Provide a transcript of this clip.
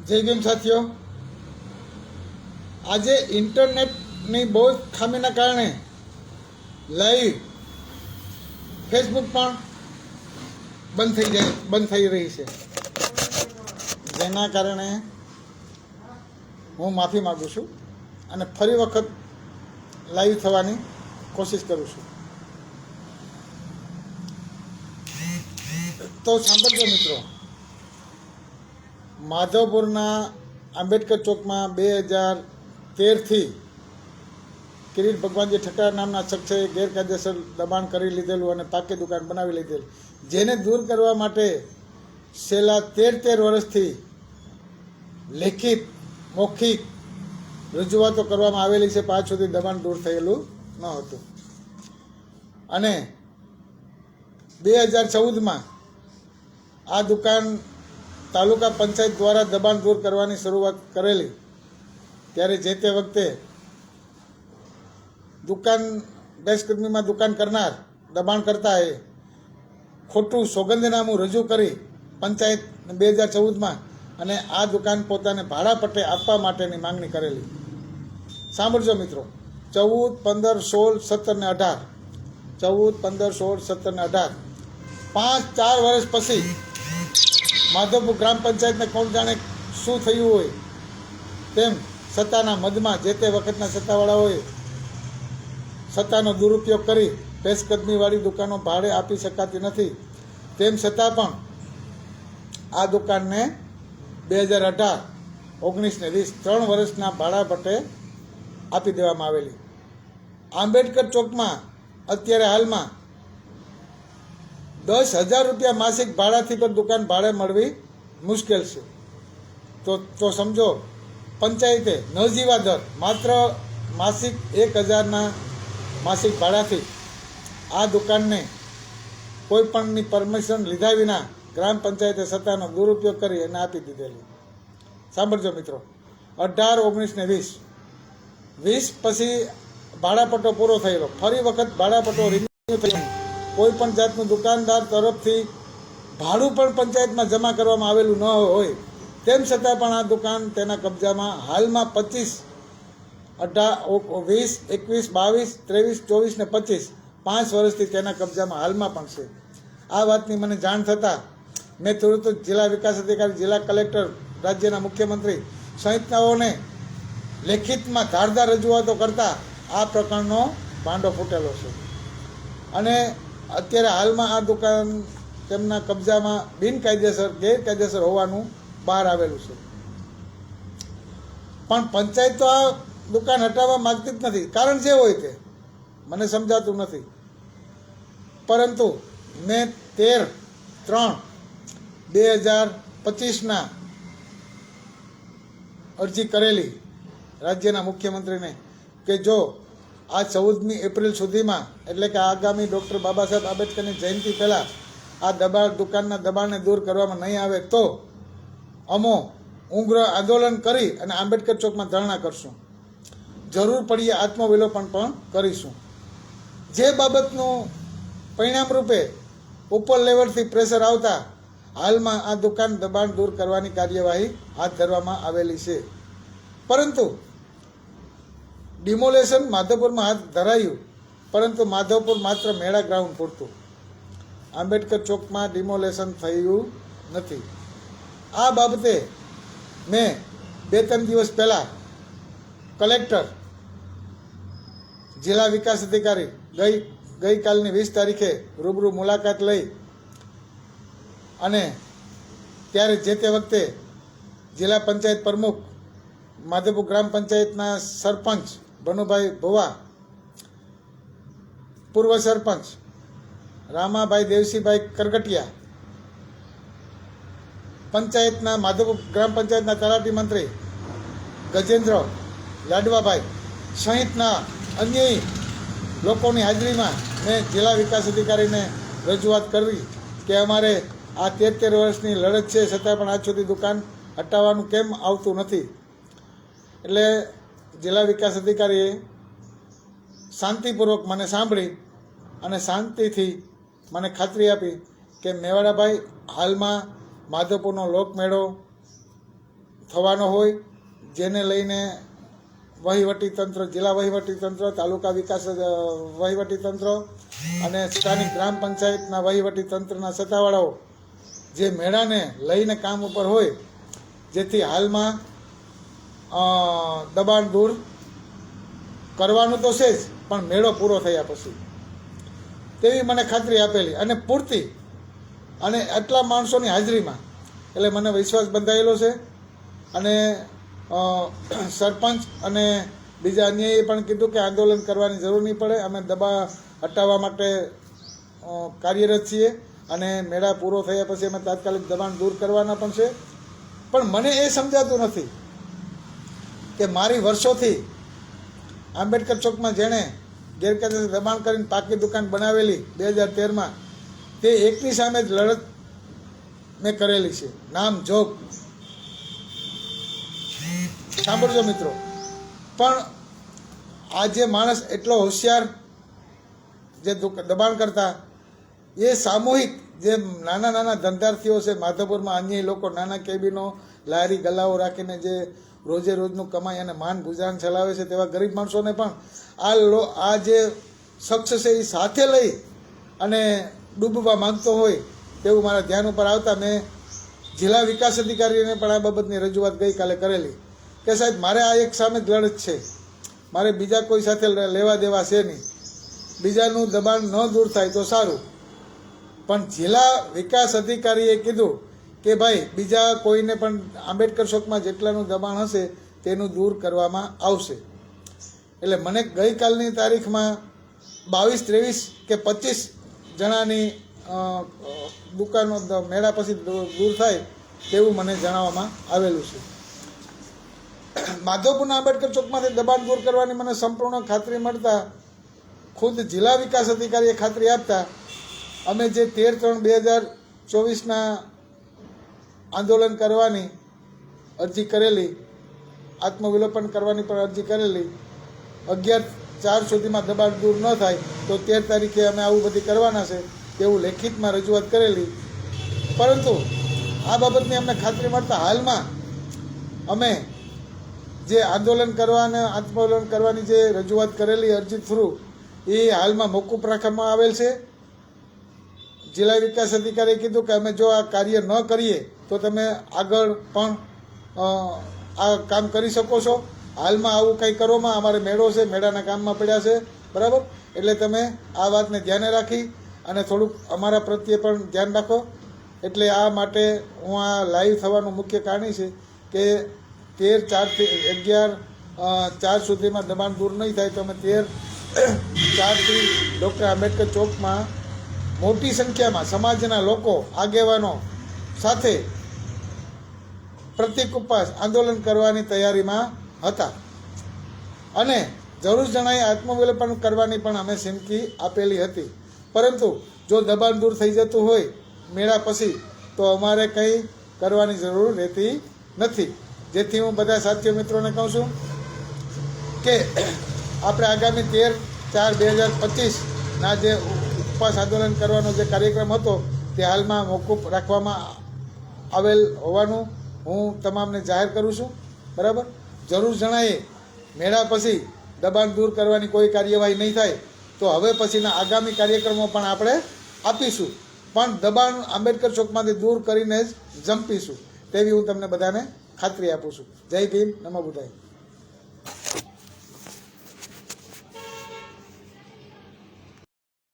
જય ભીમ સાથીઓ, આજે ઇન્ટરનેટની બહુ જ ખામીના કારણે લાઈવ ફેસબુક પણ બંધ થઈ રહી છે, જેના કારણે હું માફી માગું છું અને ફરી વખત લાઈવ થવાની કોશિશ કરું છું. તો સાંભળજો મિત્રો, માધવપુરના આંબેડકર ચોકમાં 2013થી કિરીટ ભગવાનજી ઠક્કર નામના શખ્સે ગેરકાયદેસર દબાણ કરી લીધેલું અને પાકી દુકાન બનાવી લીધેલી, જેને દૂર કરવા માટે છેલ્લા 13 વર્ષથી લેખિત મૌખિક રજૂઆતો કરવામાં આવેલી છે, પણ આજ સુધી દબાણ દૂર થયેલું ન હતું. અને 2014માં આ દુકાન તાલુકા પંચાયત દ્વારા દબાણ દૂર કરવાની શરૂઆત કરેલી, ત્યારે જે તે વખતે દુકાન દેશકર્મીમાં દુકાન કરનાર દબાણ કરતા એ ખોટું સોગંદનામું રજૂ કરી પંચાયત 2014માં અને આ દુકાન પોતાને ભાડા પટ્ટે આપવા માટેની માંગણી કરેલી. સાંભળજો મિત્રો, 14, 15, 16, 17 ને 18 14, 15, 16, 17 ને 18 4 વર્ષ પછી માધવપુર ગ્રામ પંચાયતને કોણ જાણે શું થયું હોય તેમ સત્તાના મદમાં જે તે વખતના સત્તાવાળાઓએ સત્તાનો દુરુપયોગ કરી પેશકદમીવાળી દુકાનો ભાડે આપી શકાતી નથી, તેમ છતાં પણ આ દુકાનને 2018, 19 ને 20 3 વર્ષના ભાડા પટ્ટે આપી દેવામાં આવેલી. આંબેડકર ચોકમાં અત્યારે હાલમાં 10,000 રૂપિયા માસિક ભાડાથી પણ દુકાન ભાડે મળવી મુશ્કેલ છે. તો સમજો, પંચાયતે નજીવા દર માત્ર માસિક 1,000ના માસિક ભાડાથી આ દુકાનને કોઈ પણની પરમિશન લીધા વિના ગ્રામ પંચાયતે સત્તાનો દુરુપયોગ કરી અને આપી દીધેલી. સાંભળજો મિત્રો, 18, 19 ને 20 પછી ભાડાપટ્ટો પૂરો થયેલો, ફરી વખત ભાડાપટ્ટો રિન્યુ થયો. કોઈ પણ જાતનું દુકાનદાર તરફથી ભાડું પણ પંચાયતમાં જમા કરવામાં આવેલું ન હોય, તેમ છતાં પણ આ દુકાન તેના કબજામાં હાલમાં 25, 18, 20, 21, 22, 23, 24 ને 25 5 વર્ષથી તેના કબજામાં હાલમાં પણ છે. આ વાતની મને જાણ થતાં મેં તુરંત જિલ્લા વિકાસ અધિકારી, જિલ્લા કલેક્ટર, રાજ્યના મુખ્યમંત્રી સહિતનાઓને લેખિતમાં ધારદાર રજૂઆતો કરતા આ પ્રકરણનો ભાંડો ફૂટેલો છે. અને અત્યારે હાલમાં આ દુકાન તેમના કબજામાં ગેરકાયદેસર હોવાનું બહાર આવેલું છે. પણ પંચાયત તો આ દુકાન હટાવવા માગતી જ નથી, કારણ જે હોય તે મને સમજાતું નથી. પરંતુ મેં 13/3/2025ના અરજી કરેલી રાજ્યના મુખ્યમંત્રીને કે જો આ 14મી એપ્રિલ સુધીમાં, એટલે કે આગામી ડૉક્ટર બાબા સાહેબ આંબેડકરની જયંતિ પહેલાં આ દુકાનના દબાણને દૂર કરવામાં નહીં આવે તો અમો ઉગ્ર આંદોલન કરી અને આંબેડકર ચોકમાં ધરણા કરશું, જરૂર પડીએ આત્મવિલોપન પણ કરીશું. જે બાબતનું પરિણામ રૂપે ઉપર લેવલથી પ્રેશર આવતા હાલમાં આ દુકાન દબાણ દૂર કરવાની કાર્યવાહી હાથ ધરવામાં આવેલી છે. પરંતુ ડિમોલેશન માધવપુરમાં હાથ ધરાયું, પરંતુ માધવપુર માત્ર મેળા ગ્રાઉન્ડ પૂરતું, આંબેડકર ચોકમાં ડિમોલેશન થયું નથી. આ બાબતે મેં 2-3 દિવસ પહેલાં કલેક્ટર, જિલ્લા વિકાસ અધિકારી ગઈકાલની 20 તારીખે રૂબરૂ મુલાકાત લઈ અને ત્યારે જે તે વખતે જિલ્લા પંચાયત પ્રમુખ, માધવપુર ગ્રામ પંચાયતના સરપંચ ભનુભાઈ ભુવા, પૂર્વ સરપંચ રામાભાઈ દેવસીભાઈ કરગટિયા, પંચાયતના માધવપુર ગ્રામ પંચાયતના તલાટી મંત્રી ગજેન્દ્ર લાડવાભાઈ સહિતના અન્ય લોકોની હાજરીમાં મેં જિલ્લા વિકાસ અધિકારીને રજૂઆત કરી કે અમારે આ 13 વર્ષની લડત છે, છતાં પણ આજ સુધી દુકાન હટાવવાનું કેમ આવતું નથી. એટલે જિલ્લા વિકાસ અધિકારીએ શાંતિપૂર્વક મને સાંભળી અને શાંતિથી મને ખાતરી આપી કે મેવાડાભાઈ, હાલમાં માધવપુરનો લોકમેળો થવાનો હોય, જેને લઈને વહીવટીતંત્ર, જિલ્લા વહીવટીતંત્ર, તાલુકા વિકાસ વહીવટીતંત્ર અને સ્થાનિક ગ્રામ પંચાયતના વહીવટીતંત્રના સત્તાવાળાઓ જે મેળાને લઈને કામ ઉપર હોય, જેથી હાલમાં દબાણ દૂર કરવાનું તો છે જ, પણ મેળો પૂરો થયા પછી તેવી મને ખાતરી આપેલી અને પૂરતી, અને આટલા માણસોની હાજરીમાં, એટલે મને વિશ્વાસ બંધાયેલો છે. અને સરપંચ અને બીજા અન્યએ પણ કીધું કે આંદોલન કરવાની જરૂર નહીં પડે, અમે દબાણ હટાવવા માટે કાર્યરત છીએ અને મેળા પૂરો થયા પછી અમે તાત્કાલિક દબાણ દૂર કરવાના પણ છે. પણ મને એ સમજાતું નથી કે મારી વર્ષોથી આંબેડકર ચોકમાં જેણે ગેરકાયદેસર દબાણ કરીને પાકી દુકાન બનાવેલી 2013માં, તે એકની સામે જ લડત મેં કરેલી છે, નામ જોગ. સાંભળજો મિત્રો, પણ આ જે માણસ એટલો હોશિયાર, જે દબાણ કરતા, એ સામૂહિક જે નાના નાના ધંધાર્થીઓ છે માધવપુરમાં, અન્ય લોકો નાના કેબિનો, લારી ગલ્લાઓ રાખીને જે રોજે રોજનું કમાઈ અને માન ગુજરાન ચલાવે છે, તેવા ગરીબ માણસોને પણ આ જે શખ્સ છે એ સાથે લઈ અને ડૂબવા માંગતો હોય તેવું મારા ધ્યાન ઉપર આવતા મેં જિલ્લા વિકાસ અધિકારીને પણ આ બાબતની રજૂઆત ગઈકાલે કરેલી કે સાહેબ, મારે આ એક સામે જ લડત છે, મારે બીજા કોઈ સાથે લેવા દેવા છે નહીં, બીજાનું દબાણ ન દૂર થાય તો સારું. પણ જિલ્લા વિકાસ અધિકારીએ કીધું કે ભાઈ, બીજા કોઈને પણ આંબેડકર ચોકમાં જેટલાનું દબાણ હશે તેનું દૂર કરવામાં આવશે. એટલે મને ગઈકાલની તારીખમાં 22, 23 કે 25 જણાની દુકાનો મેળા પછી દૂર થાય તેવું મને જણાવવામાં આવેલું છે. માધવપુરના આંબેડકર ચોકમાંથી દબાણ દૂર કરવાની મને સંપૂર્ણ ખાતરી મળતા ખુદ જિલ્લા વિકાસ અધિકારીએ ખાતરી આપતા અમે જે 13/3/2024ના આંદોલન કરવાની અરજી કરેલી, આત્મવિલોપન કરવાની પણ અરજી કરેલી, 11/4 સુધીમાં દબાણ દૂર ન થાય તો 13 તારીખે અમે આવું બધી કરવાના છે તેવું લેખિતમાં રજૂઆત કરેલી. પરંતુ આ બાબતની અમને ખાતરી મળતા હાલમાં અમે જે આંદોલન કરવાના, આત્મવિલોપન કરવાની જે રજૂઆત કરેલી અરજી થ્રુ, એ હાલમાં મોકૂફ રાખવામાં આવેલ છે. જિલ્લા વિકાસ અધિકારીએ કીધું કે અમે જો આ કાર્ય ન કરીએ તો તમે આગળ પણ આ કામ કરી શકો છો. હાલમાં આવું કંઈ કરવામાં અમારે મેળો છે, મેળાના કામમાં પડ્યા છે, બરાબર. એટલે તમે આ વાતને ધ્યાને રાખી અને થોડુંક અમારા પ્રત્યે પણ ધ્યાન રાખો. એટલે આ માટે હું આ લાઈવ થવાનું મુખ્ય કારણ છે કે 13/4 સુધીમાં દબાણ દૂર નહીં થાય તો અમે 13/4 ડૉક્ટર આંબેડકર ચોકમાં મોટી સંખ્યામાં સમાજના લોકો, આગેવાનો સાથે પ્રતિક ઉપવાસ આંદોલન કરવાની તૈયારીમાં હતા અને જરૂર જણાય આત્મવિલોપન કરવાની પણ અમે ચીમકી આપેલી હતી. પરંતુ જો દબાણ દૂર થઈ જતું હોય મેળા પછી તો અમારે કંઈ કરવાની જરૂર રહેતી નથી. જેથી હું બધા સાથીઓ મિત્રોને કહું છું કે આપણે આગામી 13/4/2025ના જે ઉપવાસ આંદોલન કરવાનો જે કાર્યક્રમ હતો તે હાલમાં મોકૂફ રાખવામાં આવેલ હોવાનું હું તમામને જાહેર કરું છું, બરાબર. જરૂર જણાયે મેળા પછી દબાણ દૂર કરવાની કોઈ કાર્યવાહી નહીં થાય તો હવે પછીના આગામી કાર્યક્રમો પણ આપણે આપીશું, પણ દબાણ આંબેડકર ચોકમાંથી દૂર કરીને જ જંપીશું તેવી હું તમને બધાને ખાતરી આપું છું. જય ભીમ, નમો બુદ્ધાય.